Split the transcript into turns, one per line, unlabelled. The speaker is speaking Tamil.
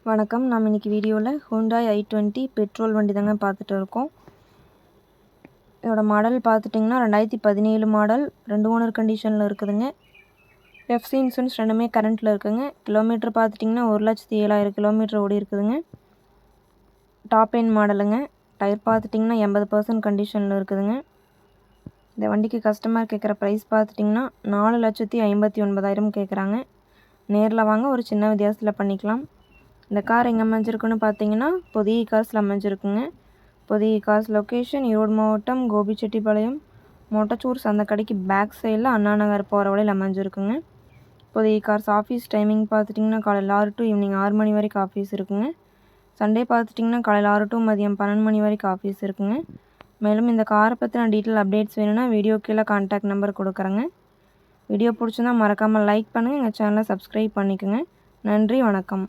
வணக்கம். நாம் இன்னைக்கு வீடியோவில் Hyundai i20 பெட்ரோல் வண்டி தாங்க பார்த்துட்டு இருக்கோம். இதோட மாடல் பார்த்துட்டிங்கன்னா 2017 மாடல், 2 ஓனர் கண்டிஷனில் இருக்குதுங்க. எஃப்சி இன்சூரன்ஸ் ரெண்டுமே கரண்ட்டில் இருக்குதுங்க. கிலோமீட்டர் பார்த்துட்டிங்கன்னா 1,07,000 கிலோமீட்டர் ஓடி இருக்குதுங்க. டாப் எண்ட் மாடலுங்க. டயர் பார்த்துட்டிங்கன்னா 80% கண்டிஷனில் இருக்குதுங்க. இந்த வண்டிக்கு கஸ்டமர் கேட்குற ப்ரைஸ் பார்த்துட்டிங்கன்னா 4,59,000 கேட்குறாங்க. நேரில் வாங்க, ஒரு சின்ன வித்தியாசத்தில் பண்ணிக்கலாம். இந்த கார் எங்கே அமைஞ்சிருக்குன்னு பார்த்தீங்கன்னா பொதிகை கார்ஸில் அமைஞ்சிருக்குங்க. பொதிகை கார்ஸ் லொக்கேஷன் ஈரோடு மாவட்டம் கோபிச்செட்டிப்பாளையம் மொட்டச்சூர் சந்தைக்கடைக்கு பேக் சைடில் அண்ணா நகர் போகிற வழியில் அமைஞ்சிருக்குங்க. பொதிகை கார்ஸ் ஆஃபீஸ் டைமிங் பார்த்துட்டிங்கன்னா காலையில் 6 to ஈவினிங் 6 மணி வரைக்கும் ஆஃபீஸ் இருக்குங்க. சண்டே பார்த்துட்டிங்கன்னா காலையில் 6 to மதியம் 12 மணி வரைக்கும் ஆஃபீஸ் இருக்குங்க. மேலும் இந்த காரை பற்றின டீட்டெயில் அப்டேட்ஸ் வேணும்னா வீடியோ கீழே கான்டாக்ட் நம்பர் கொடுக்குறேங்க. வீடியோ பிடிச்சிருந்தா மறக்காமல் லைக் பண்ணுங்கள், எங்கள் சேனலை சப்ஸ்கிரைப் பண்ணிக்கோங்க. நன்றி, வணக்கம்.